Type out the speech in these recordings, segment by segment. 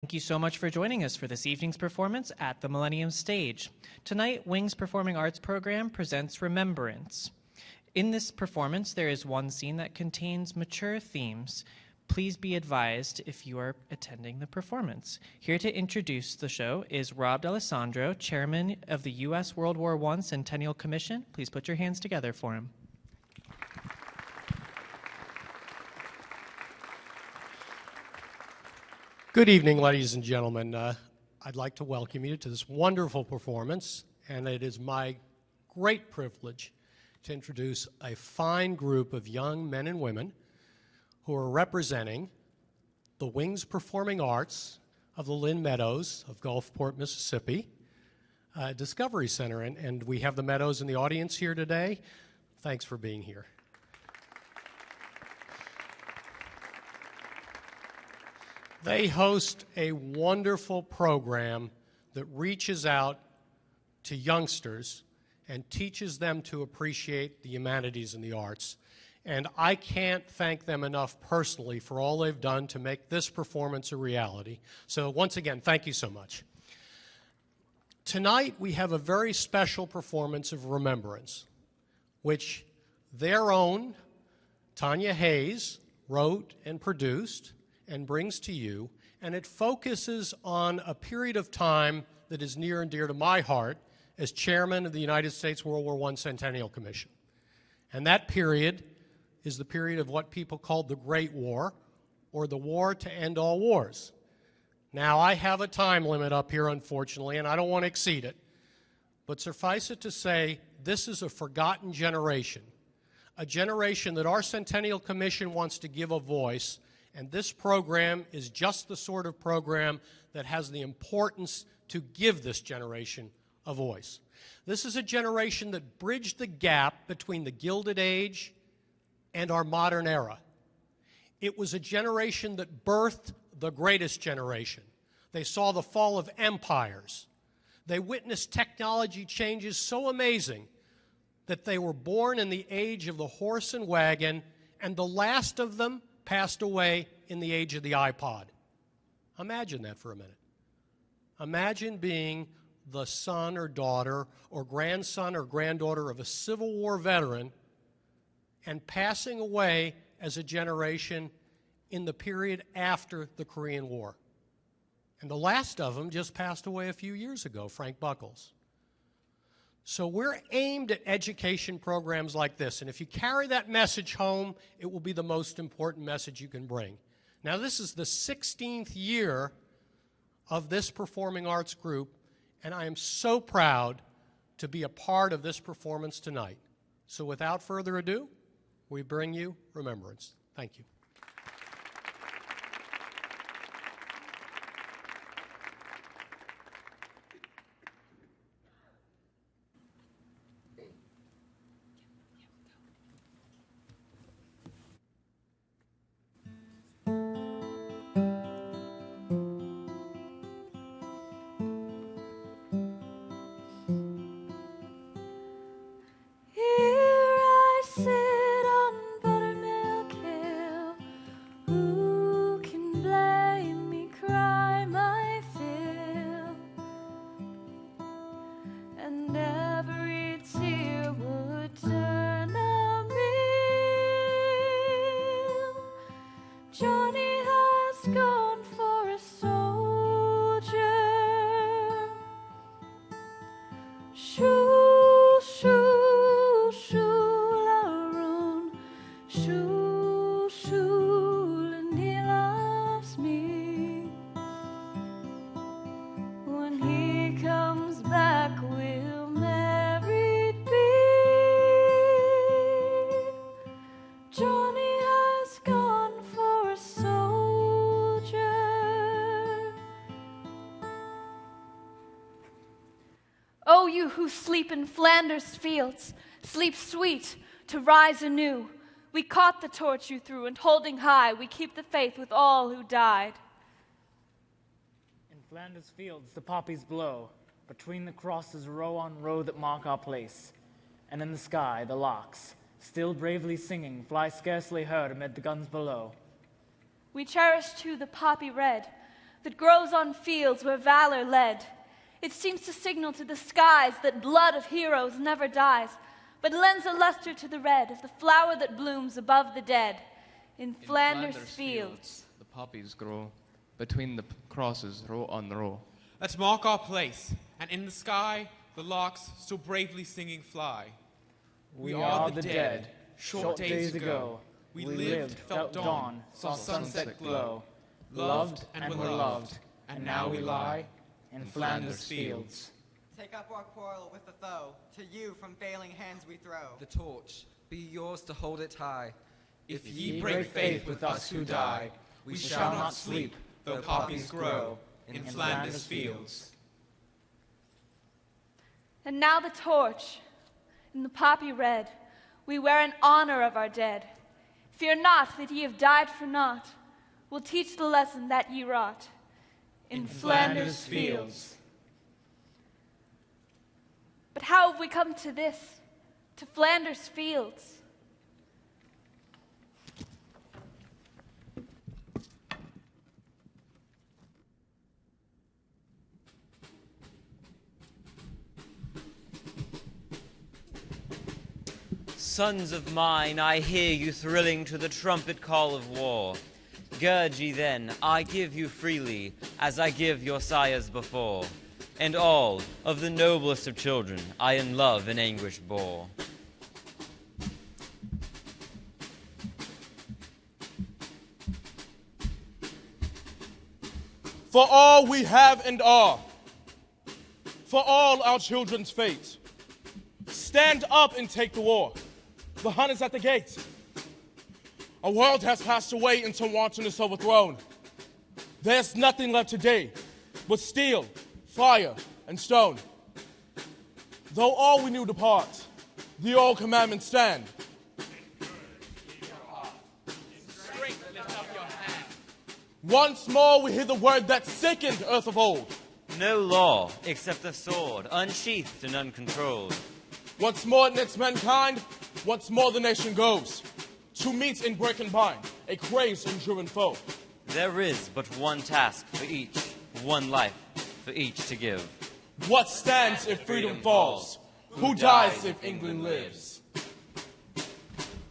Thank you so much for joining us for this evening's performance at the Millennium stage. Tonight, Wing's Performing Arts program presents Remembrance. In this performance, there is one scene that contains mature themes. Please be advised if you are attending the performance. Here to introduce the show is Rob D'Alessandro, Chairman of the U.S. World War I Centennial Commission. Please put your hands together for him. Good evening, ladies and gentlemen. I'd like to welcome you to this wonderful performance, and it is my great privilege to introduce a fine group of young men and women who are representing the Wings Performing Arts of the Lynn Meadows of Gulfport, Mississippi Discovery Center. And we have the Meadows in the audience here today. Thanks for being here. They host a wonderful program that reaches out to youngsters and teaches them to appreciate the humanities and the arts. And I can't thank them enough personally for all they've done to make this performance a reality. So once again, thank you so much. Tonight we have a very special performance of Remembrance, which their own Tanya Hayes wrote and produced and brings to you, and it focuses on a period of time that is near and dear to my heart as chairman of the United States World War I Centennial Commission. And that period is the period of what people called the Great War, or the war to end all wars. Now, I have a time limit up here, unfortunately, and I don't want to exceed it, but suffice it to say, this is a forgotten generation, a generation that our Centennial Commission wants to give a voice. And this program is just the sort of program that has the importance to give this generation a voice. This is a generation that bridged the gap between the Gilded Age and our modern era. It was a generation that birthed the greatest generation. They saw the fall of empires. They witnessed technology changes so amazing that they were born in the age of the horse and wagon, and the last of them passed away in the age of the iPod. Imagine that for a minute. Imagine being the son or daughter or grandson or granddaughter of a Civil War veteran and passing away as a generation in the period after the Korean War. And the last of them just passed away a few years ago, Frank Buckles. So we're aimed at education programs like this, and if you carry that message home, it will be the most important message you can bring. Now, this is the 16th year of this performing arts group, and I am so proud to be a part of this performance tonight. So without further ado, we bring you Remembrance. Thank you. O you who sleep in Flanders fields, sleep sweet to rise anew. We caught the torch you threw, and holding high, we keep the faith with all who died. In Flanders fields the poppies blow, between the crosses row on row that mark our place. And in the sky the larks, still bravely singing, fly scarcely heard amid the guns below. We cherish too the poppy red, that grows on fields where valor led. It seems to signal to the skies that blood of heroes never dies, but lends a luster to the red of the flower that blooms above the dead. In Flanders fields, the poppies grow, between the crosses, row on row. Let's mark our place, and in the sky, the larks still bravely singing fly. We are the dead. Short days ago, we lived, felt dawn, saw sunset glow, loved and were loved, and now we lie in Flanders fields. Take up our quarrel with the foe, to you from failing hands we throw. The torch, be yours to hold it high. If ye break faith with us who die, we shall not sleep, though poppies grow in Flanders fields. And now the torch, in the poppy red, we wear in honor of our dead. Fear not that ye have died for naught. We'll teach the lesson that ye wrought in Flanders fields. But how have we come to this, to Flanders fields? Sons of mine, I hear you thrilling to the trumpet call of war. Gird ye then, I give you freely, as I give your sires before. And all of the noblest of children I in love and anguish bore. For all we have and are, for all our children's fate, stand up and take the war. The Hun is at the gate. Our world has passed away into wantonness overthrown. There's nothing left today but steel, fire, and stone. Though all we knew depart, the old commandments stand. Once more we hear the word that sickened earth of old. No law except the sword, unsheathed and uncontrolled. Once more it knits mankind, once more the nation goes to meet and break and bind a crazed and driven foe. There is but one task for each, one life for each to give. What stands if freedom falls? Who dies if England lives?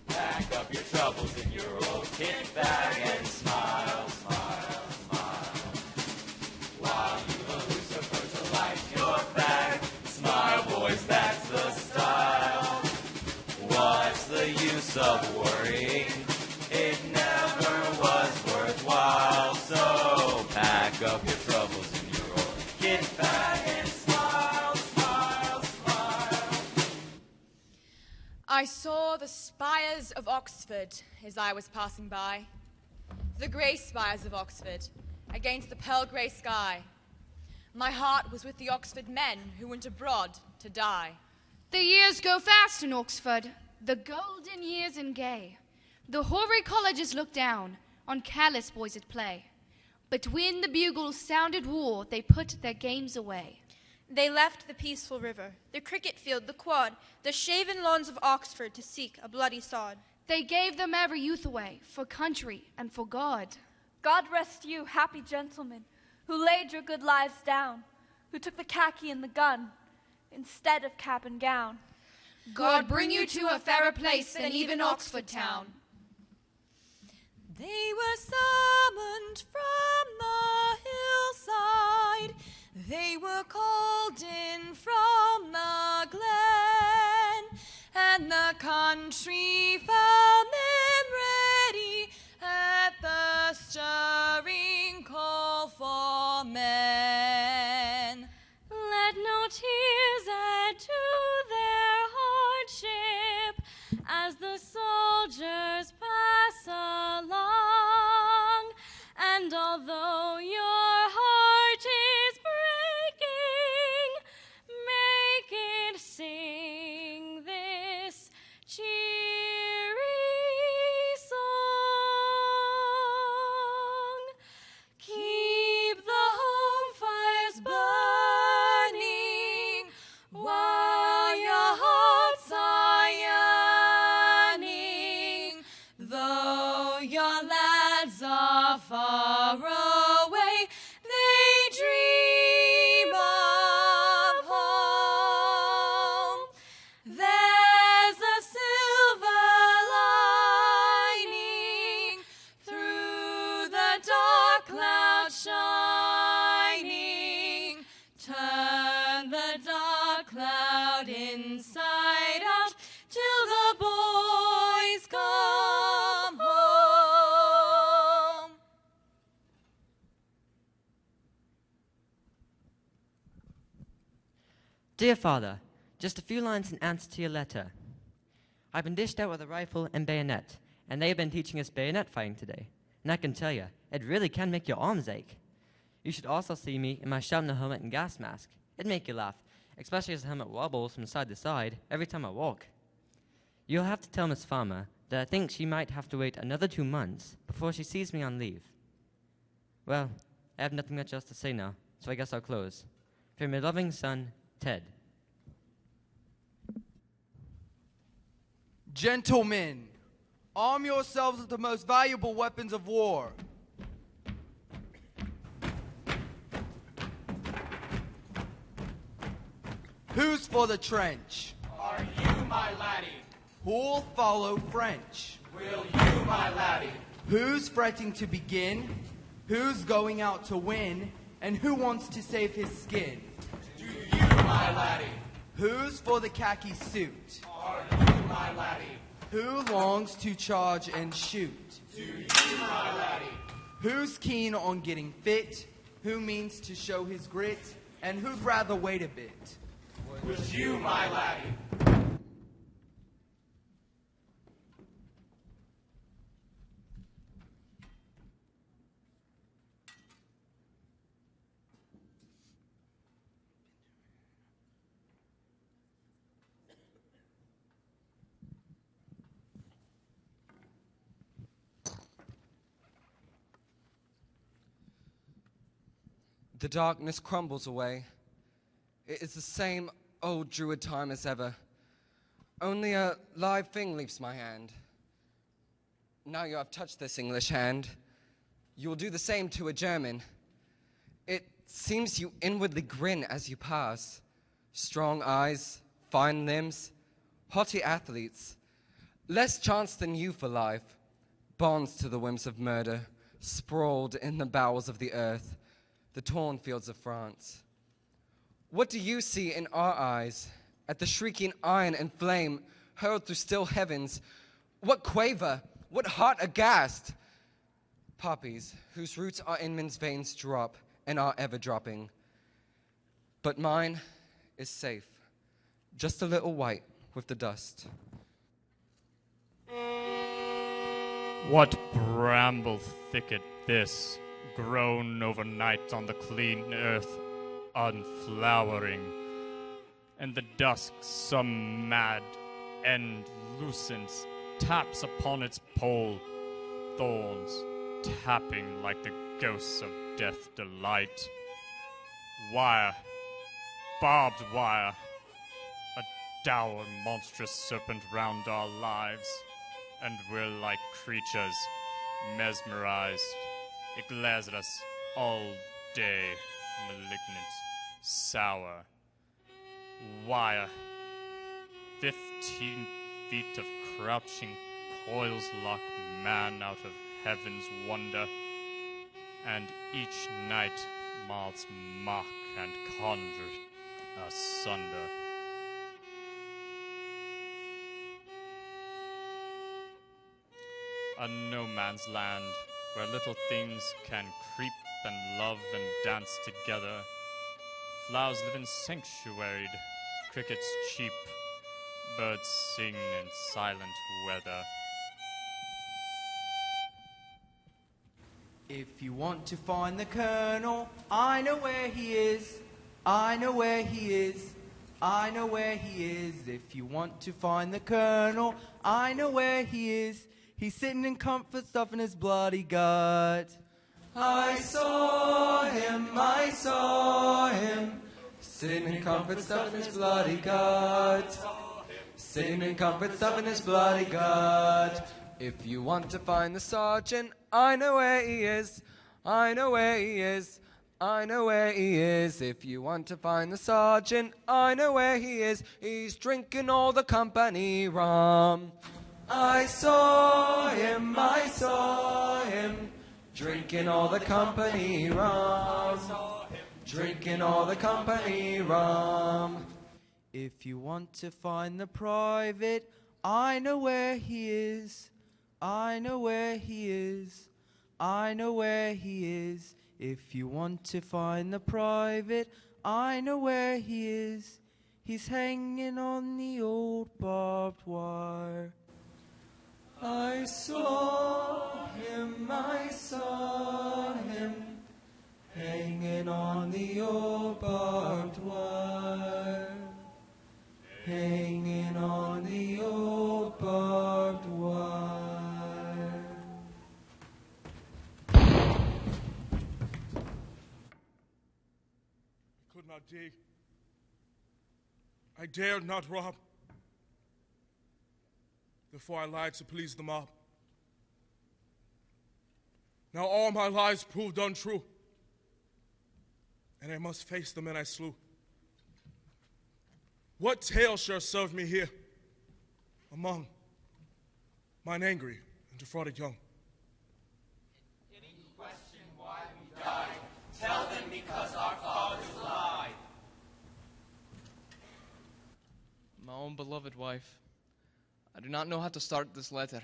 Pack up your troubles in your old kit bag and smile, smile, smile. While you lose the fertilize your bag. Smile, boys, that's the style. What's the use of worrying? It never was worthwhile. So pack up your troubles in your old kit bag and smile, smile, smile. I saw the spires of Oxford as I was passing by. The grey spires of Oxford against the pearl grey sky. My heart was with the Oxford men who went abroad to die. The years go fast in Oxford, the golden years and gay. The hoary colleges look down on careless boys at play. But when the bugles sounded war, they put their games away. They left the peaceful river, the cricket field, the quad, the shaven lawns of Oxford to seek a bloody sod. They gave them every youth away for country and for God. God rest you, happy gentlemen, who laid your good lives down, who took the khaki and the gun instead of cap and gown. God bring you to a fairer place than even Oxford town. They were summoned from the hillside. They were called in from the glen, and the country found them ready at the stirring call for men. Let no tears add to their hardship as the soldiers pass along, and although your heart is breaking, make it sing this cheery song. Keep the hope Dear Father, just a few lines in answer to your letter. I've been dished out with a rifle and bayonet, and they've been teaching us bayonet fighting today. And I can tell you, it really can make your arms ache. You should also see me in my shrapnel helmet and gas mask. It'd make you laugh, especially as the helmet wobbles from side to side every time I walk. You'll have to tell Miss Farmer that I think she might have to wait another 2 months before she sees me on leave. Well, I have nothing much else to say now, so I guess I'll close. From your loving son, Ted. Gentlemen, arm yourselves with the most valuable weapons of war. Who's for the trench? Are you, my laddie? Who'll follow French? Will you, my laddie? Who's fretting to begin? Who's going out to win? And who wants to save his skin? Do you, my laddie? Who's for the khaki suit? Are you, my laddie? Who longs to charge and shoot? Do you, my laddie? Who's keen on getting fit? Who means to show his grit? And who'd rather wait a bit? Would you, my laddie? The darkness crumbles away. It is the same old druid time as ever. Only a live thing leaves my hand. Now you have touched this English hand, you will do the same to a German. It seems you inwardly grin as you pass. Strong eyes, fine limbs, haughty athletes. Less chance than you for life. Bonds to the whims of murder, sprawled in the bowels of the earth, the torn fields of France. What do you see in our eyes at the shrieking iron and flame hurled through still heavens? What quaver, what heart aghast? Poppies whose roots are in men's veins drop and are ever dropping. But mine is safe, just a little white with the dust. What bramble thicket this, grown overnight on the clean earth, unflowering, and the dusk some mad end loosens, taps upon its pole, thorns tapping like the ghosts of death delight. Wire, barbed wire, a dour monstrous serpent round our lives, and we're like creatures mesmerized. It glares at us all day, malignant, sour. Wire, 15 feet of crouching coils lock man out of heaven's wonder, and each night moths mock and conjure asunder. A no man's land where little things can creep and love and dance together. Flowers live in sanctuaried, crickets cheep, birds sing in silent weather. If you want to find the Colonel, I know where he is. I know where he is. I know where he is. If you want to find the Colonel, I know where he is. He's sitting in comfort, stuffing his bloody gut. I saw him, sitting in comfort, stuffing his bloody gut. Sitting in comfort, stuffing his bloody gut. If you want to find the sergeant, I know where he is. I know where he is. I know where he is. If you want to find the sergeant, I know where he is. He's drinking all the company rum. I saw him, drinking all the company rum. Drinking all the company rum. If you want to find the private, I know where he is. I know where he is. I know where he is. If you want to find the private, I know where he is. He's hanging on the old barbed wire. I saw him, hanging on the old barbed wire. Hanging on the old barbed wire. I could not dig. I dared not rob. Therefore I lied to please the mob. Now all my lies proved untrue, and I must face the men I slew. What tale shall serve me here among mine angry and defrauded young? If you question why we died, tell them because our fathers lied. My own beloved wife, I do not know how to start this letter.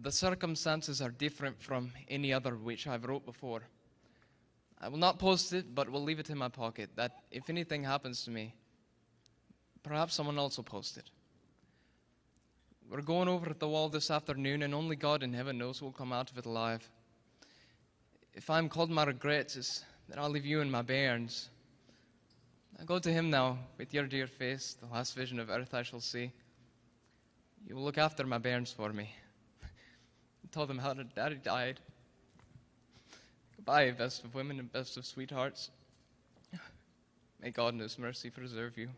The circumstances are different from any other which I've wrote before. I will not post it, but will leave it in my pocket, that if anything happens to me, perhaps someone else will post it. We're going over the wall this afternoon, and only God in heaven knows who will come out of it alive. If I'm called my regrets, it's that I'll leave you in my bairns. I go to him now, with your dear face, the last vision of earth I shall see. You will look after my bairns for me. Tell them how Daddy died. Goodbye, best of women and best of sweethearts. May God in His mercy preserve you,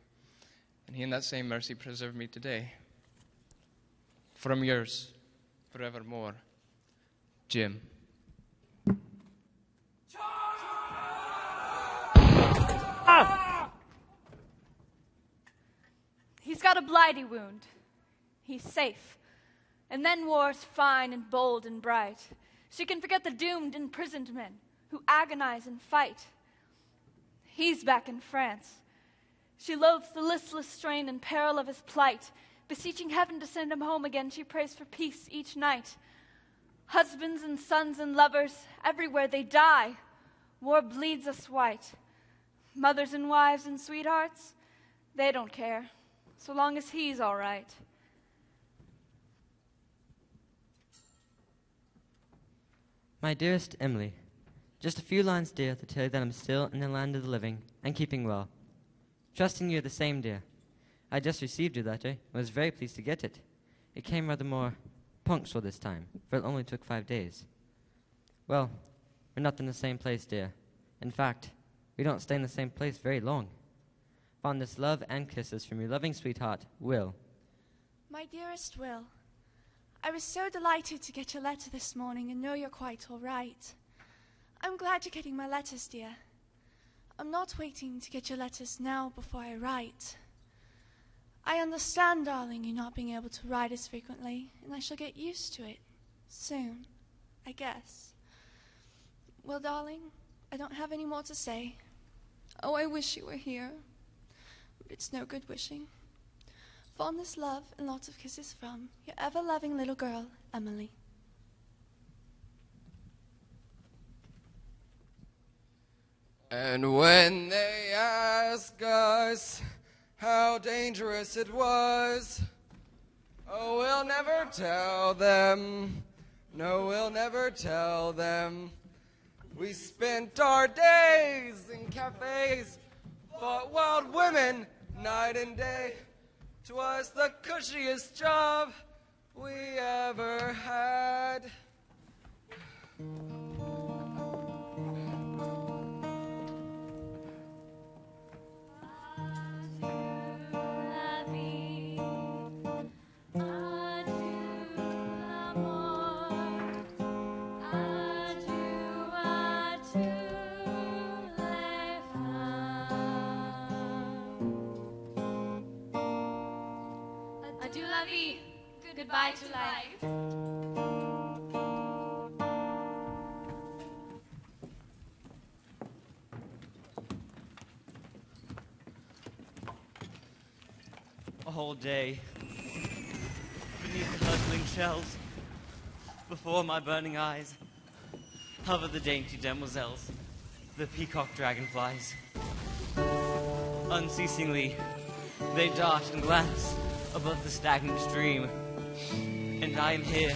and He in that same mercy preserve me today. From yours, forevermore, Jim. He's got a blighty wound. He's safe. And then war's fine and bold and bright. She can forget the doomed imprisoned men who agonize and fight. He's back in France. She loathes the listless strain and peril of his plight. Beseeching heaven to send him home again, she prays for peace each night. Husbands and sons and lovers, everywhere they die. War bleeds us white. Mothers and wives and sweethearts, they don't care, so long as he's all right. My dearest Emily, just a few lines, dear, to tell you that I'm still in the land of the living and keeping well. Trusting you're the same, dear. I just received your letter and was very pleased to get it. It came rather more punctual this time, for it only took 5 days. Well, we're not in the same place, dear. In fact, we don't stay in the same place very long. Fondest love and kisses from your loving sweetheart, Will. My dearest Will, I was so delighted to get your letter this morning and know you're quite all right. I'm glad you're getting my letters, dear. I'm not waiting to get your letters now before I write. I understand, darling, you not being able to write as frequently, and I shall get used to it soon, I guess. Well, darling, I don't have any more to say. Oh, I wish you were here, but it's no good wishing. Fondest love and lots of kisses from your ever-loving little girl, Emily. And when they ask us how dangerous it was, oh, we'll never tell them. No, we'll never tell them. We spent our days in cafes, fought wild women night and day. 'Twas the cushiest job we ever had. Goodbye to life. A whole day beneath the hurtling shells, before my burning eyes, hover the dainty demoiselles, the peacock dragonflies. Unceasingly, they dart and glance above the stagnant stream. And I am here,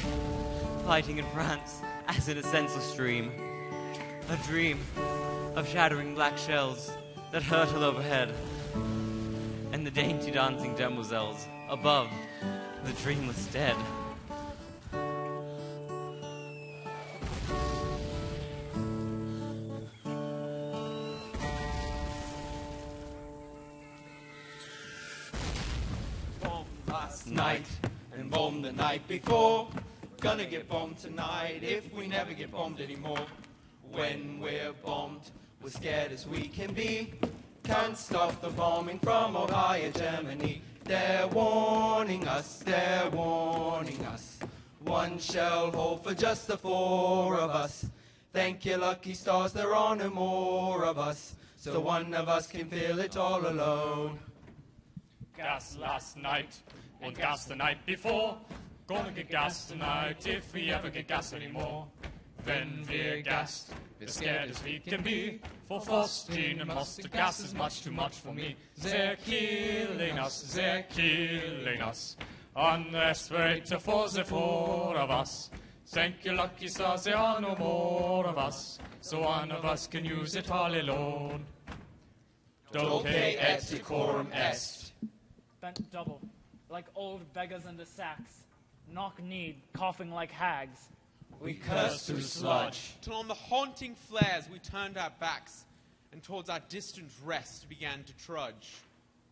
fighting in France, as in a senseless dream. A dream of shattering black shells that hurtle overhead, and the dainty dancing demoiselles above the dreamless dead. Last night and bombed the night before. Gonna get bombed tonight if we never get bombed anymore. When we're bombed, we're scared as we can be. Can't stop the bombing from Ohio, Germany. They're warning us, they're warning us. One shell hole for just the four of us. Thank your lucky stars there are no more of us, so one of us can feel it all alone. Gas last night, and gas the night before. Gonna get gas tonight if we ever get gas anymore. When we're gassed, we're scared as we can be. For phosgene and mustard gas is much too much for me. They're killing us, they're killing us. On the respirator for the four of us. Thank your lucky stars there are no more of us, so one of us can use it all alone. Dulce et decorum est. Bent double, like old beggars in the sacks, knock-kneed, coughing like hags. We cursed through sludge, till on the haunting flares we turned our backs, and towards our distant rest began to trudge.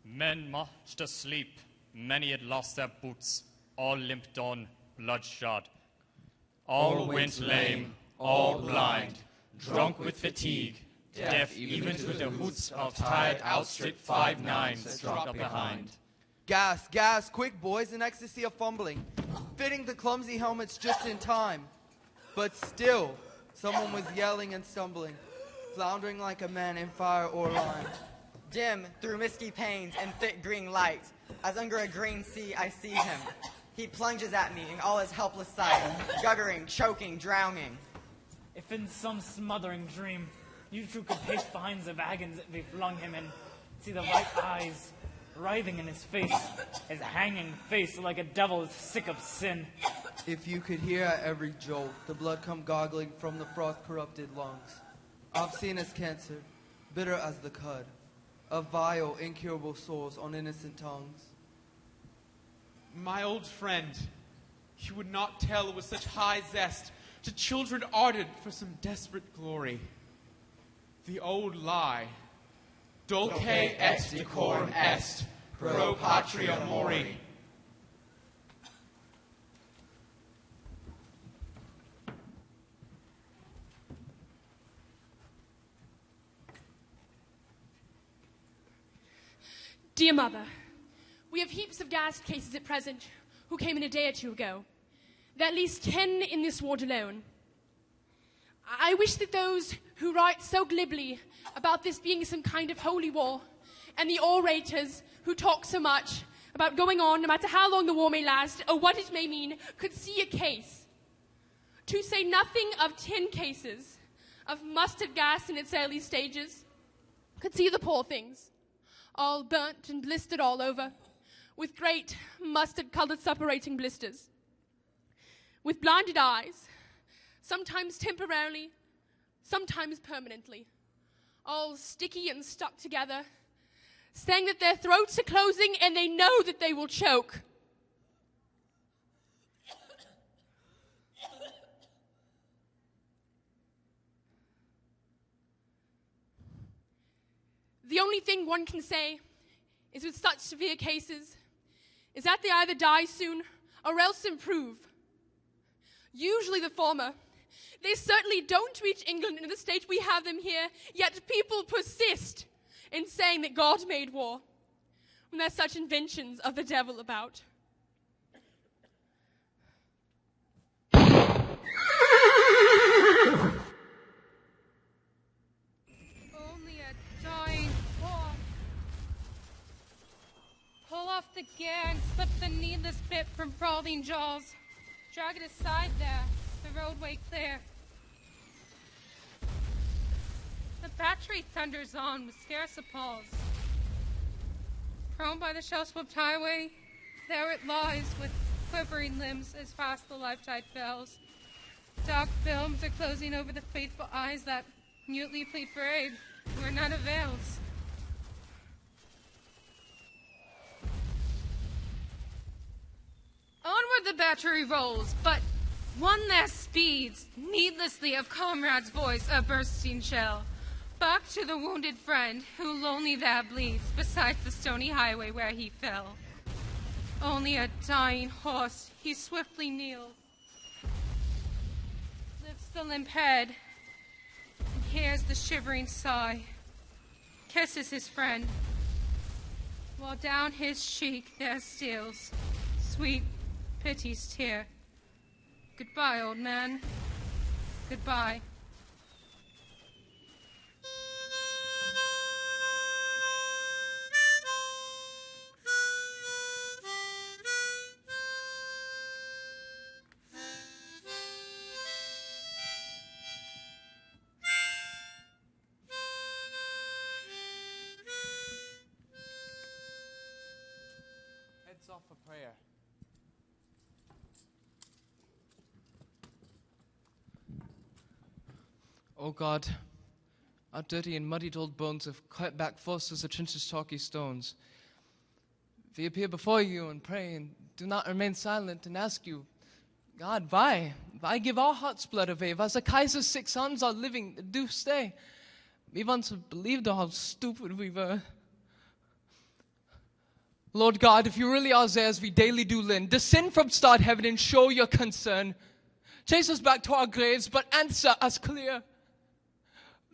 Men marched asleep, many had lost their boots, all limped on, bloodshot. All went lame, all blind, drunk with fatigue, deaf even to the hoots of tired outstripped 5 nines that dropped behind. Gas, gas, quick boys, an ecstasy of fumbling, fitting the clumsy helmets just in time. But still, someone was yelling and stumbling, floundering like a man in fire or lime. Dim through misty panes and thick green light, as under a green sea I see him. He plunges at me in all his helpless sight, guttering, choking, drowning. If in some smothering dream you two could pace behind the wagons that we flung him in, see the white eyes writhing in his face, his hanging face like a devil sick of sin. If you could hear at every jolt the blood come goggling from the frost-corrupted lungs. Obscene as cancer, bitter as the cud, of vile, incurable sores on innocent tongues. My old friend, you would not tell with such high zest to children ardent for some desperate glory. The old lie, Dulce et decorum est, pro patria mori. Dear Mother, we have heaps of gassed cases at present who came in a day or two ago. There are at least 10 in this ward alone. I wish that those who write so glibly about this being some kind of holy war, and the orators who talk so much about going on no matter how long the war may last or what it may mean, could see a case. To say nothing of 10 cases of mustard gas in its early stages, could see the poor things, all burnt and blistered all over, with great mustard-colored suppurating blisters, with blinded eyes, sometimes temporarily, sometimes permanently, all sticky and stuck together, saying that their throats are closing and they know that they will choke. The only thing one can say is with such severe cases is that they either die soon or else improve. Usually the former. They certainly don't reach England in the state we have them here, yet people persist in saying that God made war when there's such inventions of the devil about. Only a dying form. Pull off the gear and slip the needless bit from frothy jaws. Drag it aside there, the roadway clear. The battery thunders on with scarce a pause. Prone by the shell-swept highway, there it lies with quivering limbs as fast the life tide fails. Dark films are closing over the faithful eyes that mutely plead for aid where none avails. Onward the battery rolls, but one there speeds, needlessly of comrade's voice a bursting shell. Back to the wounded friend, who lonely there bleeds, beside the stony highway where he fell. Only a dying horse, he swiftly kneels, lifts the limp head, and hears the shivering sigh, kisses his friend, while down his cheek there steals sweet pity's tear. Goodbye, old man. Goodbye. Heads off for prayer. O God, our dirty and muddied old bones have cut back false as the trench's chalky stones. We appear before you and pray, and do not remain silent, and ask you, God, why? Why give our heart's blood away? As the Kaiser's 6 sons are living, do stay. We once believed how stupid we were. Lord God, if you really are there as we daily do lend, descend from starred heaven and show your concern. Chase us back to our graves, but answer us clear.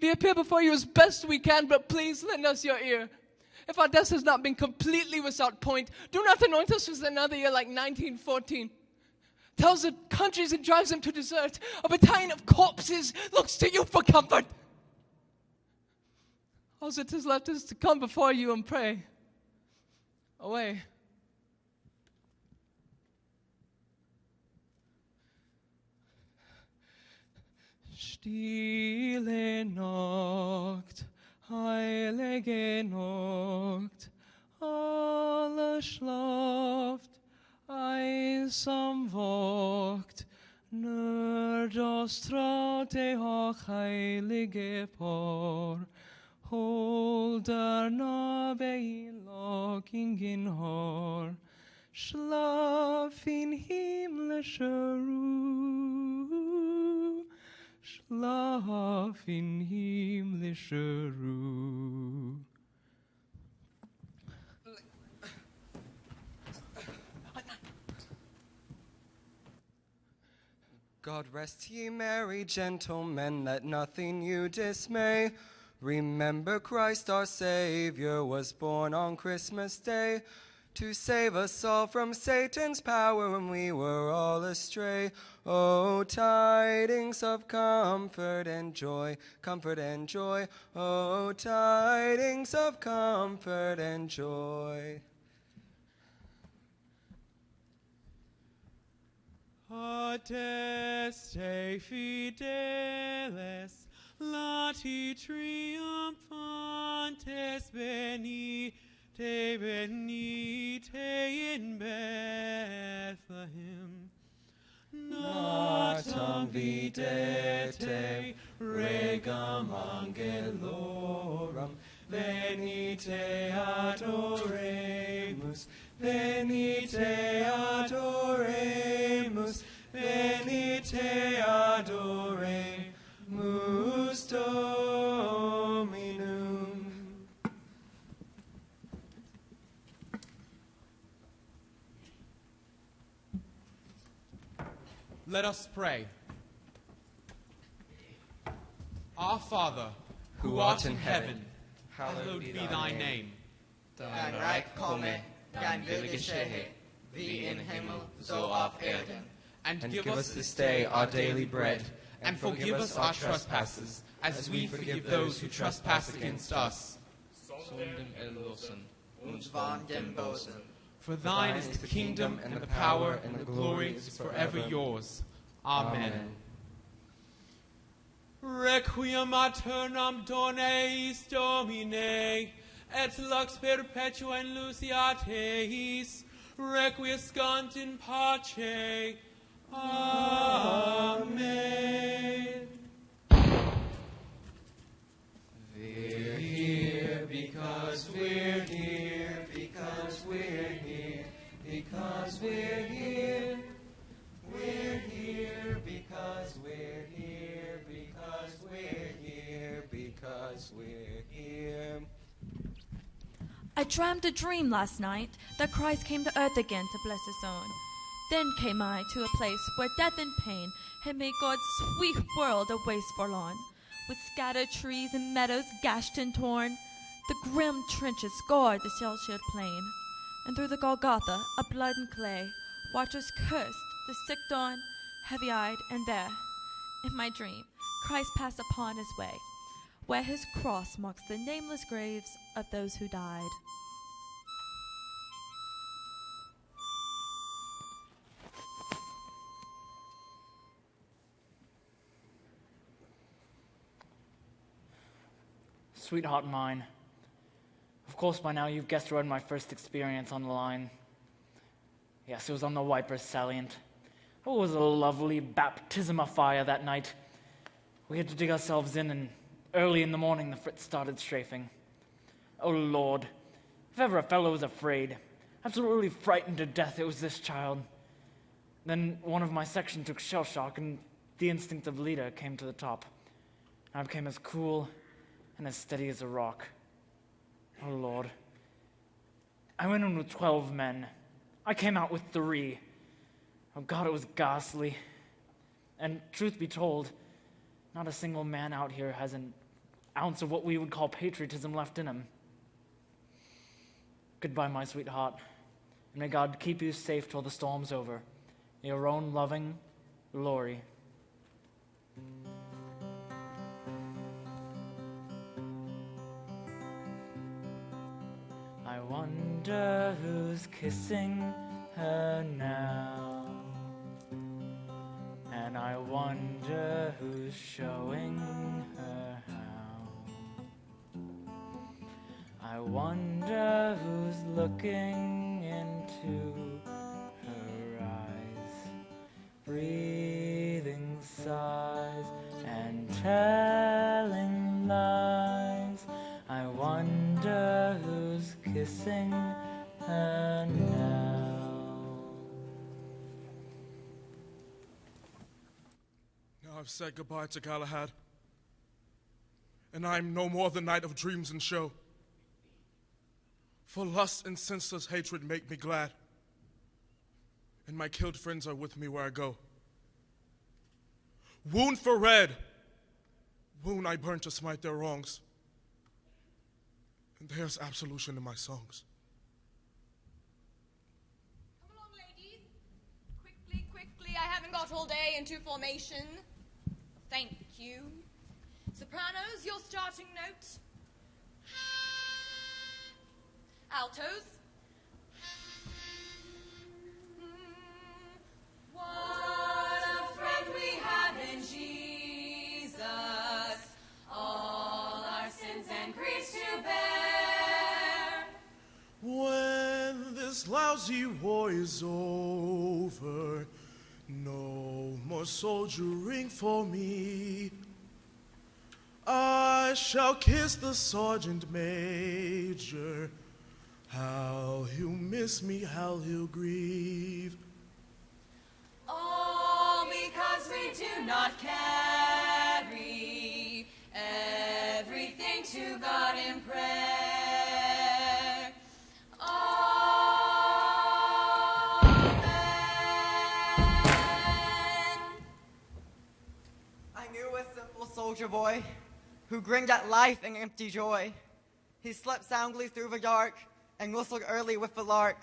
We appear before you as best we can, but please lend us your ear. If our death has not been completely without point, do not anoint us with another year like 1914. Tells the countries and drives them to desert. A battalion of corpses looks to you for comfort. All that is left is to come before you and pray. Away. Stille Nacht, heilige Nacht, alles schlaft, einsam wacht, nur das traute hochheilige Paar, hol der Nabe in Lockingen Haar, schlaf in himmlischer Ruhe, schlaf in himmlischer Ruhe. God rest ye merry gentlemen, let nothing you dismay. Remember Christ our Savior was born on Christmas Day to save us all from Satan's power when we were all astray. Oh, tidings of comfort and joy, comfort and joy. Oh, tidings of comfort and joy. Adeste fideles, lati triumphantes, benite, benite in Bethlehem. Natam videte regam angelorum, venite adoremus, venite adoremus, venite adoremus Dominum. Let us pray. Our Father, who art in heaven, hallowed be thy name. Dein Reich komme, dein Wille geschehe, wie in Himmel, so auf Erden. And give us this day our daily bread, and forgive us our trespasses, as we forgive those who trespass against us. For thine is the kingdom, and the power, and the glory is forever yours. Amen. Requiem aeternam done eis Domine, et lux perpetua in luciateis, requiescant in pace. Amen. We're here because we're here, because we're here, because we're here. We're here because we're here, because we're here, because we're here. I dreamt a dream last night that Christ came to earth again to bless his own. Then came I to a place where death and pain had made God's sweet world a waste forlorn, with scattered trees and meadows gashed and torn. The grim trenches scored the shell-shared plain, and through the Golgotha of blood and clay, watchers cursed the sick dawn, heavy-eyed, and there, in my dream, Christ passed upon his way, where his cross marks the nameless graves of those who died. Sweetheart mine, of course by now you've guessed read my first experience on the line. Yes, it was on the Wipers Salient. Oh, it was a lovely baptism of fire that night. We had to dig ourselves in, and early in the morning the Fritz started strafing. Oh Lord, if ever a fellow was afraid, absolutely frightened to death, it was this child. Then one of my section took shell shock, and the instinct of leader came to the top. I became as cool and as steady as a rock. Oh Lord. I went in with 12 men. I came out with 3. Oh God, it was ghastly. And truth be told, not a single man out here has an ounce of what we would call patriotism left in him. Goodbye, my sweetheart. And may God keep you safe till the storm's over. Your own loving, Lori. I wonder who's kissing her now, and I wonder who's showing her how. I wonder who's looking into her eyes, breathing sighs and telling lies. I wonder who's kissing her now. Now I've said goodbye to Galahad, and I'm no more the knight of dreams and show. For lust and senseless hatred make me glad, and my killed friends are with me where I go. Wound for red, wound I burn to smite their wrongs, and there's absolution in my songs. Come along, ladies. Quickly, quickly, I haven't got all day into formation. Thank you. Sopranos, your starting note. Altos. What a friend we have in Jesus, all our sins and griefs to bear. When this lousy war is over, no more soldiering for me. I shall kiss the sergeant major. How he'll miss me, how he'll grieve. All because we do not carry everything to God in prayer. Amen. I knew a simple soldier boy who grinned at life in empty joy. He slept soundly through the dark and whistled early with the lark.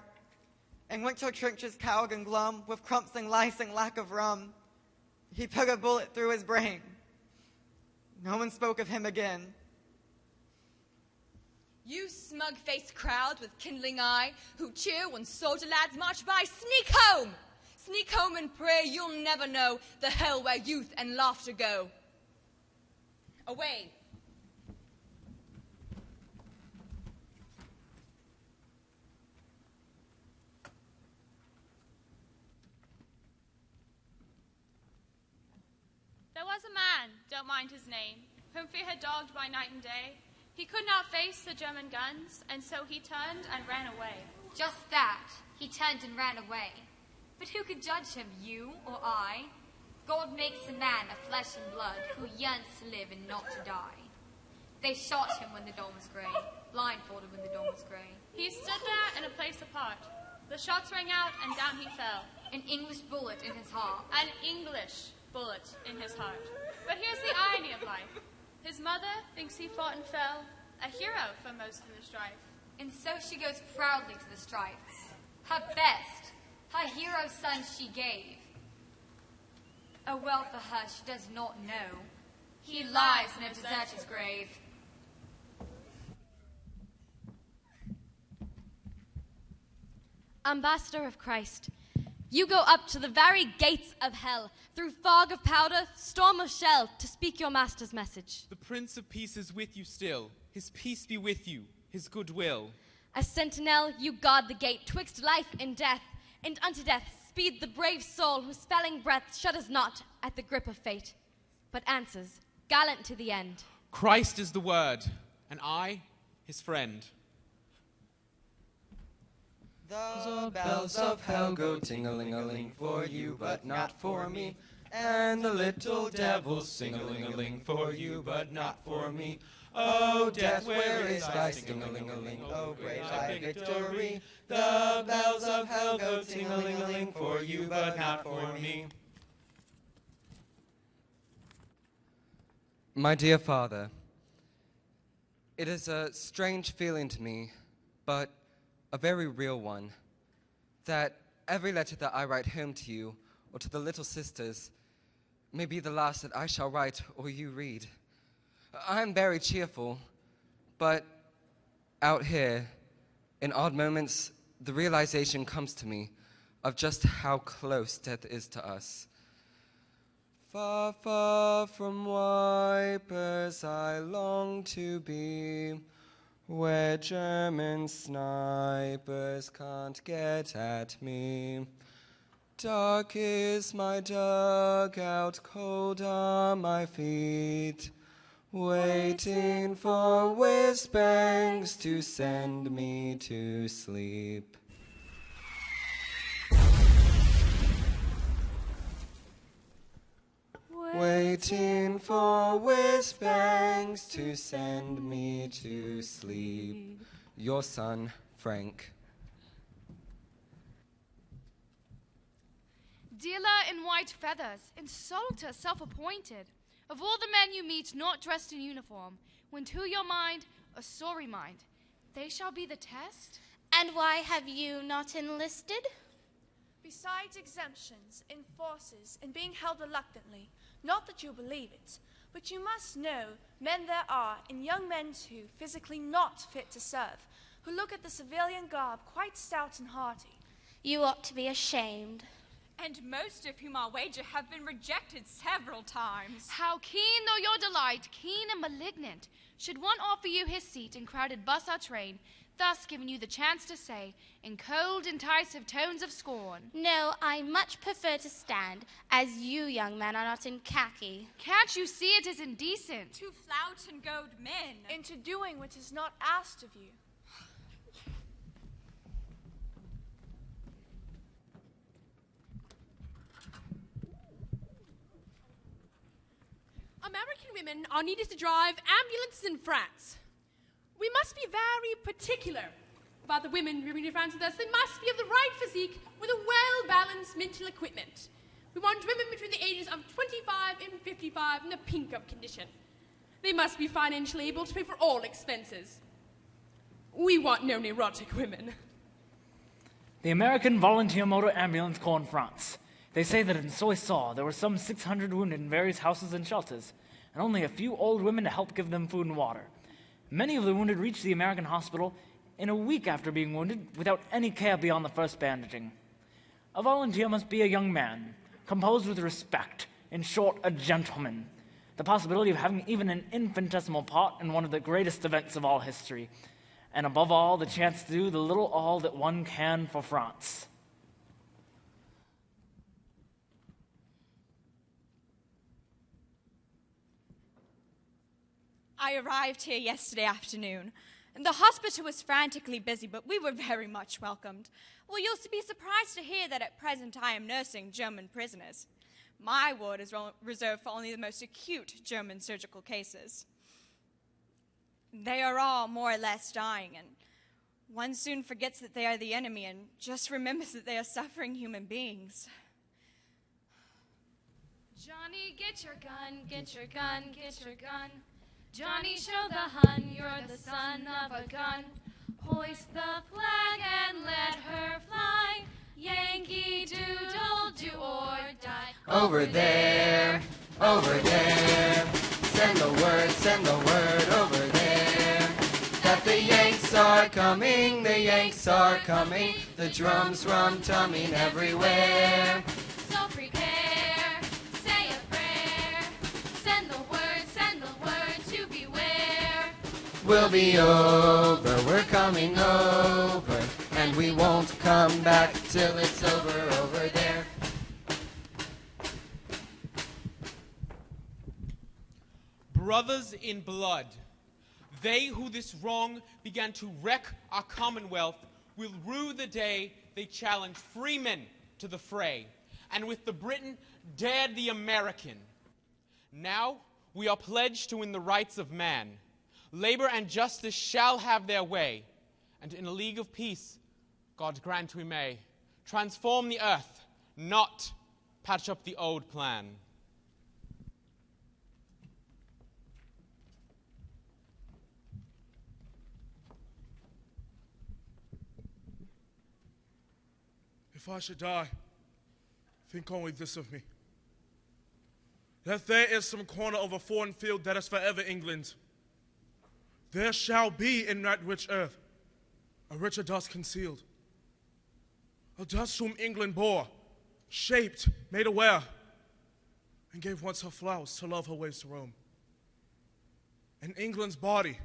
And winter trenches cowed and glum with crumps and lice and lack of rum. He put a bullet through his brain. No one spoke of him again. You smug-faced crowd with kindling eye who cheer when soldier lads march by, sneak home! Sneak home and pray you'll never know the hell where youth and laughter go. Away! was a man, don't mind his name, whom fear had dogged by night and day. He could not face the German guns, and so he turned and ran away. Just that. He turned and ran away. But who could judge him, you or I? God makes a man of flesh and blood who yearns to live and not to die. They shot him when the dawn was grey, blindfolded when the dawn was grey. He stood there in a place apart. The shots rang out, and down he fell. An English bullet in his heart. An English bullet in his heart. But here's the irony of life. His mother thinks he fought and fell, a hero for most of the strife. And so she goes proudly to the strife. Her best, her hero son she gave. A well for her she does not know. He lies in a deserter's grave. Ambassador of Christ, you go up to the very gates of hell, through fog of powder, storm of shell, to speak your master's message. The Prince of Peace is with you still. His peace be with you, his goodwill. As sentinel, you guard the gate twixt life and death, and unto death speed the brave soul whose felling breath shudders not at the grip of fate, but answers, gallant to the end. Christ is the word, and I, his friend. The bells of hell go ting-a-ling-a-ling for you, but not for me. And the little devils sing-a-ling-a-ling for you, but not for me. Oh, death, where is thy sting-a-ling-a-ling? Oh, great thy victory. The bells of hell go ting-a-ling-a-ling for you, but not for me. My dear father, it is a strange feeling to me, but a very real one, that every letter that I write home to you or to the little sisters may be the last that I shall write or you read. I am very cheerful, but out here, in odd moments, the realization comes to me of just how close death is to us. Far, far from wipers I long to be, where German snipers can't get at me. Dark is my dugout, cold are my feet, waiting for whiz-bangs to send me to sleep. Waiting for whiz-bangs to send me to sleep. Your son, Frank. Dealer in white feathers, insulter self-appointed, of all the men you meet not dressed in uniform, when to your mind a sorry mind, they shall be the test? And why have you not enlisted? Besides exemptions in forces and being held reluctantly, not that you believe it, but you must know men there are, and young men too, physically not fit to serve, who look at the civilian garb quite stout and hearty. You ought to be ashamed. And most of whom I'll wager have been rejected several times. How keen though your delight, keen and malignant, should one offer you his seat in crowded bus or train, thus giving you the chance to say, in cold, enticing tones of scorn, No, I much prefer to stand, as you young men are not in khaki. Can't you see it is indecent? To flout and goad men. Into doing what is not asked of you. American women are needed to drive ambulances in France. We must be very particular about the women moving to France with us. They must be of the right physique with a well-balanced mental equipment. We want women between the ages of 25 and 55 in the pink of condition. They must be financially able to pay for all expenses. We want no neurotic women. The American Volunteer Motor Ambulance Corps in France. They say that in Soissons there were some 600 wounded in various houses and shelters, and only a few old women to help give them food and water. Many of the wounded reached the American hospital in a week after being wounded without any care beyond the first bandaging. A volunteer must be a young man, composed with respect, in short, a gentleman. The possibility of having even an infinitesimal part in one of the greatest events of all history, and above all, the chance to do the little all that one can for France. I arrived here yesterday afternoon. The hospital was frantically busy, but we were very much welcomed. Well, you'll be surprised to hear that at present I am nursing German prisoners. My ward is reserved for only the most acute German surgical cases. They are all more or less dying, and one soon forgets that they are the enemy and just remembers that they are suffering human beings. Johnny, get your gun, get your gun, get your gun. Johnny, show the Hun you're the son of a gun. Hoist the flag and let her fly. Yankee Doodle, do or die. Over there, send the word over there. That the Yanks are coming, the Yanks are coming. The drums rum-tumming everywhere. So prepare, say a prayer. Send the word to beware. We'll be over, we're coming over. And we won't come back till it's over there. Brothers in blood, they who this wrong began to wreck our commonwealth will rue the day they challenged freemen to the fray, and with the Briton dared the American. Now we are pledged to win the rights of man. Labor and justice shall have their way, and in a league of peace, God grant we may, transform the earth, not patch up the old plan. If I should die, think only this of me, that there is some corner of a foreign field that is forever England. There shall be in that rich earth a richer dust concealed, a dust whom England bore, shaped, made aware, and gave once her flowers to love her ways to roam. And England's body,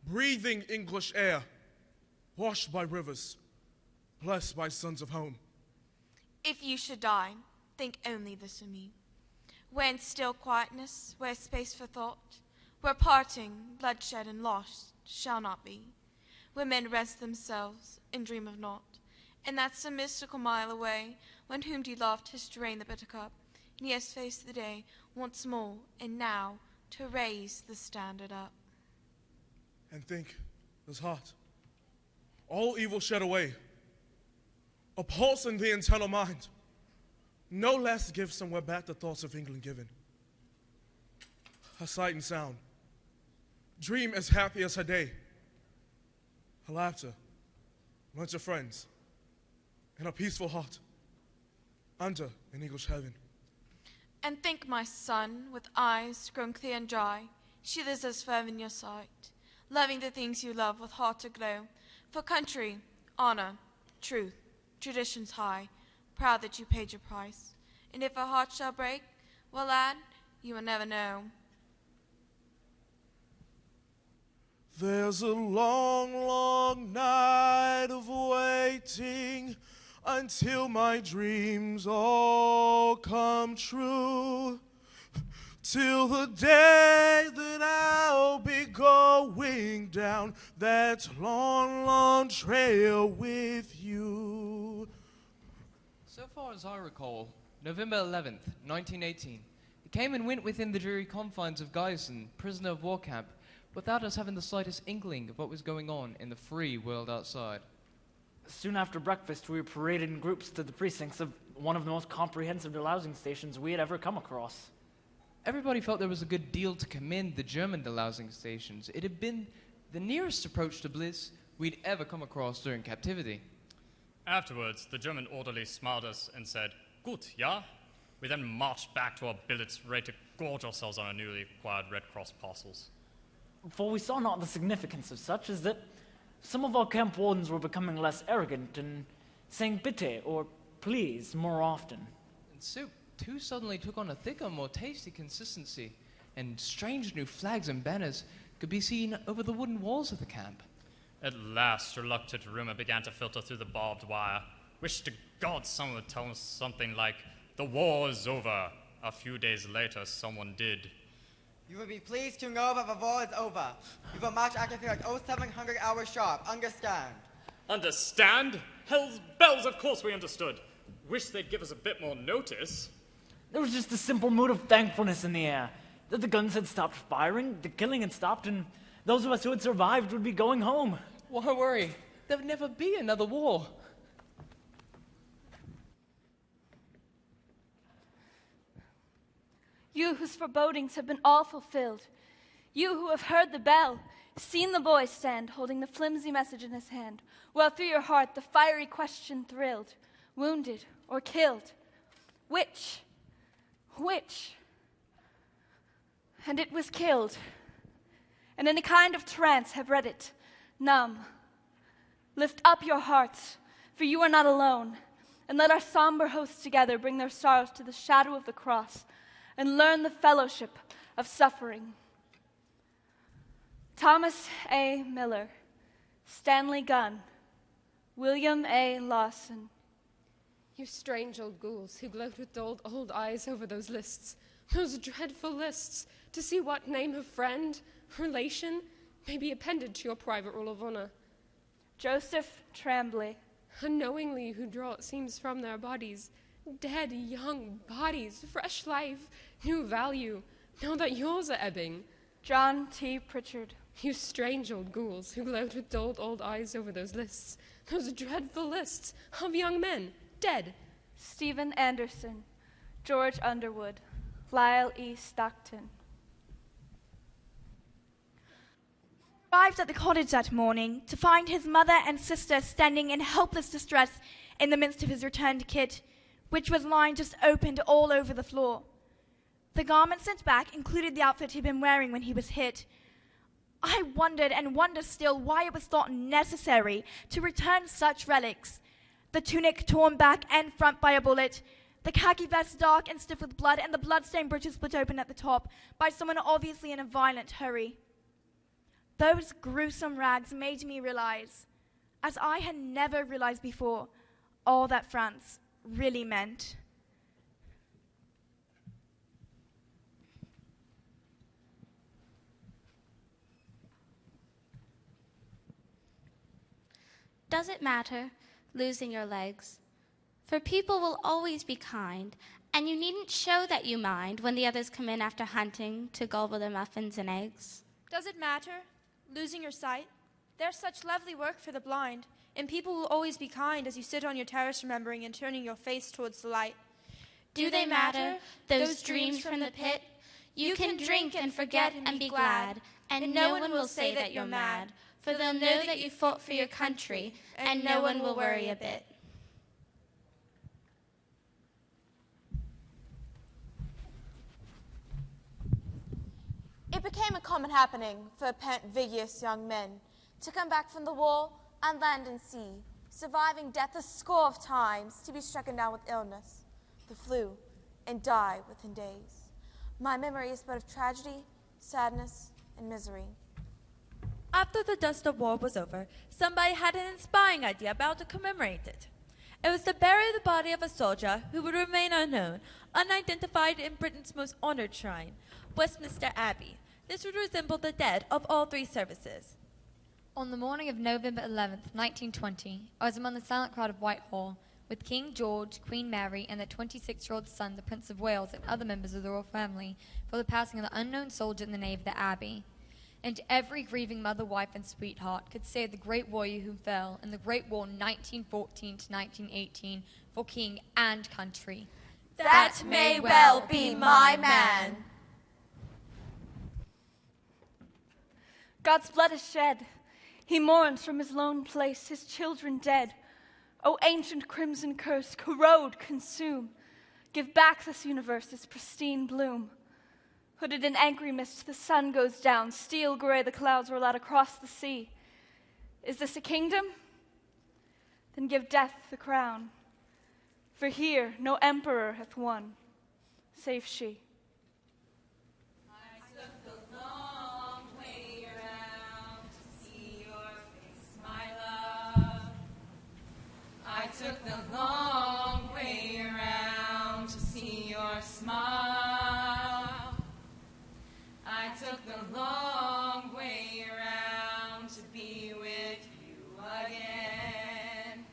breathing English air, washed by rivers, blessed by sons of home. If you should die, think only this of me. Where in still quietness, where space for thought, where parting, bloodshed, and loss shall not be, where men rest themselves and dream of naught, and that some mystical mile away, when whom he loved has drained the bitter cup, and he has faced the day once more, and now to raise the standard up. And think, this heart, all evil shed away, a pulse in the internal mind, no less give somewhere back the thoughts of England given. Her sight and sound, dream as happy as her day, her laughter, bunch of friends, and a peaceful heart, under an English heaven. And think, my son, with eyes grown clear and dry, she lives as firm in your sight, loving the things you love with heart aglow, for country, honor, truth, traditions high, proud that you paid your price. And if her heart shall break, well, lad, you will never know. There's a long, long night of waiting until my dreams all come true. Till the day that I'll be going down that long, long trail with you. So far as I recall, November 11th, 1918, it came and went within the dreary confines of Guyson, prisoner of war camp, without us having the slightest inkling of what was going on in the free world outside. Soon after breakfast, we were paraded in groups to the precincts of one of the most comprehensive delousing stations we had ever come across. Everybody felt there was a good deal to commend the German delousing stations. It had been the nearest approach to bliss we'd ever come across during captivity. Afterwards, the German orderly smiled at us and said, "Gut, ja?" We then marched back to our billets, ready to gorge ourselves on our newly acquired Red Cross parcels. For we saw not the significance of such as that some of our camp wardens were becoming less arrogant and saying bitte or please more often. And soup, too, suddenly took on a thicker, more tasty consistency, and strange new flags and banners could be seen over the wooden walls of the camp. At last, reluctant rumor began to filter through the barbed wire. Wish to God someone would tell us something like, "The war is over." A few days later, someone did. You will be pleased to know that the war is over. You will march out of here at 0700 hours sharp. Understand? Understand? Hell's bells, of course we understood. Wish they'd give us a bit more notice. There was just a simple mood of thankfulness in the air. That the guns had stopped firing, the killing had stopped, and those of us who had survived would be going home. Why worry? There would never be another war. You whose forebodings have been all fulfilled. You who have heard the bell, seen the boy stand, holding the flimsy message in his hand, while through your heart the fiery question thrilled, wounded or killed. Which? And it was killed. And in a kind of trance have read it, numb. Lift up your hearts, for you are not alone, and let our somber hosts together bring their sorrows to the shadow of the cross, and learn the fellowship of suffering. Thomas A. Miller, Stanley Gunn, William A. Lawson. You strange old ghouls who gloat with old eyes over those lists, those dreadful lists, to see what name of friend, relation, may be appended to your private roll of honor. Joseph Tremblay. Unknowingly who draw, it seems, from their bodies, dead young bodies, fresh life, new value, now that yours are ebbing. John T. Pritchard. You strange old ghouls who gloat with old eyes over those lists, those dreadful lists of young men, dead. Stephen Anderson, George Underwood, Lyle E. Stockton. Arrived at the cottage that morning to find his mother and sister standing in helpless distress in the midst of his returned kit, which was lying just opened all over the floor. The garment sent back included the outfit he'd been wearing when he was hit. I wondered and wonder still why it was thought necessary to return such relics. The tunic torn back and front by a bullet, the khaki vest dark and stiff with blood, and the blood-stained breeches split open at the top by someone obviously in a violent hurry. Those gruesome rags made me realize, as I had never realized before, all that France really meant. Does it matter, losing your legs? For people will always be kind, and you needn't show that you mind when the others come in after hunting to gobble their muffins and eggs. Does it matter, losing your sight? There's such lovely work for the blind, and people will always be kind as you sit on your terrace remembering and turning your face towards the light. Do they matter, those dreams from the pit? You can drink and forget and be glad, and no one will say that you're mad, for they'll know that you fought for your country, and no one will worry a bit. It became a common happening for apparent vigorous young men to come back from the war on land and sea, surviving death a score of times, to be stricken down with illness, the flu, and die within days. My memory is but of tragedy, sadness, and misery. After the dust of war was over, somebody had an inspiring idea about to commemorate it. It was to bury the body of a soldier who would remain unknown, unidentified in Britain's most honored shrine, Westminster Abbey. This would resemble the dead of all three services. On the morning of November 11th, 1920, I was among the silent crowd of Whitehall, with King George, Queen Mary, and their 26-year-old son, the Prince of Wales, and other members of the royal family, for the passing of the unknown soldier in the nave of the Abbey. And every grieving mother, wife, and sweetheart could say of the great warrior who fell in the Great War 1914 to 1918 for king and country. That may well be my man. God's blood is shed. He mourns from his lone place, his children dead. O ancient crimson curse, corrode, consume. Give back this universe its pristine bloom. Hooded in angry mist, the sun goes down. Steel gray, the clouds roll out across the sea. Is this a kingdom? Then give death the crown. For here no emperor hath won, save she. I took the long way around to see your face, my love. I took the long way around to see your smile. I again.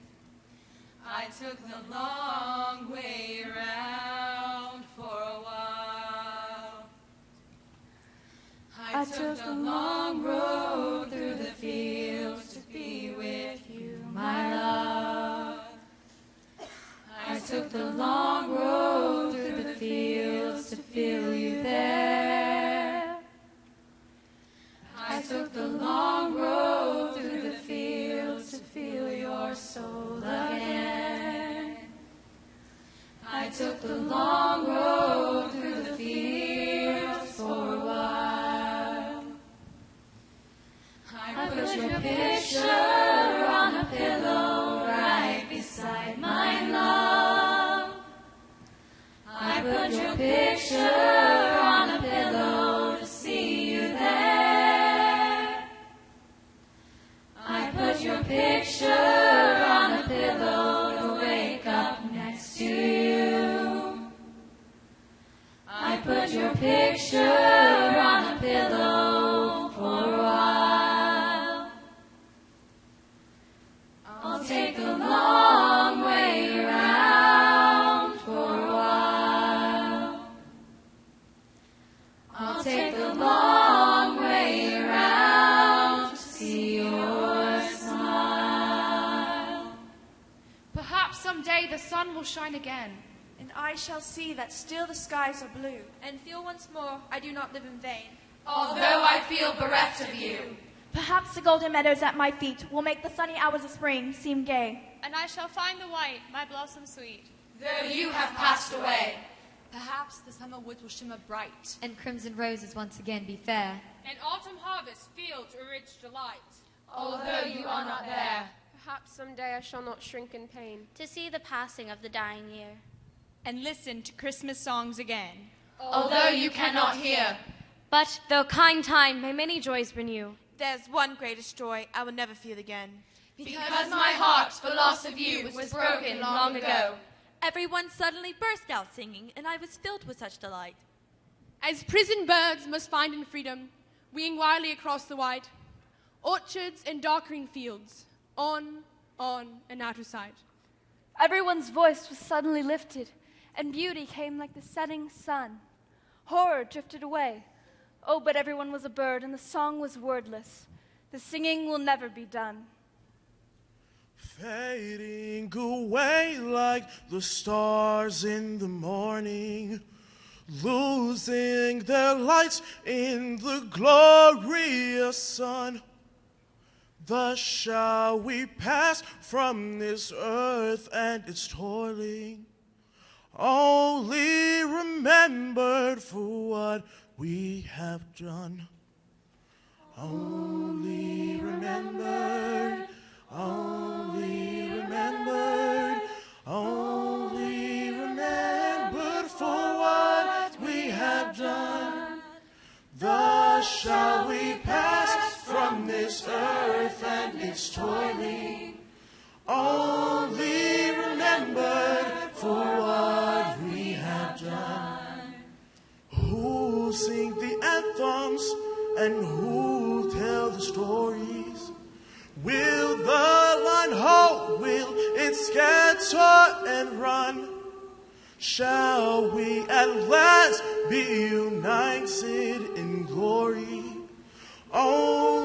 I took the long way around for a while. I took the long road through the fields to be with you, my love. I took the long road through the fields to feel you there. I took the long road through the fields to feel your soul again. I took the long road through the fields for a while. I put your picture on a pillow right beside my love. I put your picture on a pillow to see you there. I put your picture on a pillow to wake up next to you. I put your picture on a pillow for a while. I'll take the long way around for a while. I'll take the long way around to see your smile. Perhaps someday the sun will shine again. And I shall see that still the skies are blue. And feel once more I do not live in vain. Although I feel bereft of you. Perhaps the golden meadows at my feet will make the sunny hours of spring seem gay. And I shall find the white, my blossom sweet. Though you have passed away. Perhaps the summer woods will shimmer bright. And crimson roses once again be fair. And autumn harvest fields a rich delight. Although you are not there. Perhaps someday I shall not shrink in pain. To see the passing of the dying year. And listen to Christmas songs again. Although you cannot hear. But though kind time may many joys renew, there's one greatest joy I will never feel again. Because my heart for loss of you was broken long ago. Everyone suddenly burst out singing, and I was filled with such delight. As prison birds must find in freedom, winging wildly across the wide, orchards and dark green fields, on, and out of sight. Everyone's voice was suddenly lifted, and beauty came like the setting sun. Horror drifted away. Oh, but everyone was a bird, and the song was wordless. The singing will never be done. Fading away like the stars in the morning, losing their lights in the glorious sun. Thus shall we pass from this earth and its toiling, only remembered for what we have done. Only remembered, only remembered, only remembered for what we have done. Thus shall we pass from this earth and its toiling, only remembered for what we have done. Who sing the anthems and who tell the stories? Will the line hold? Will it scatter and run? Shall we at last be united in glory? Oh,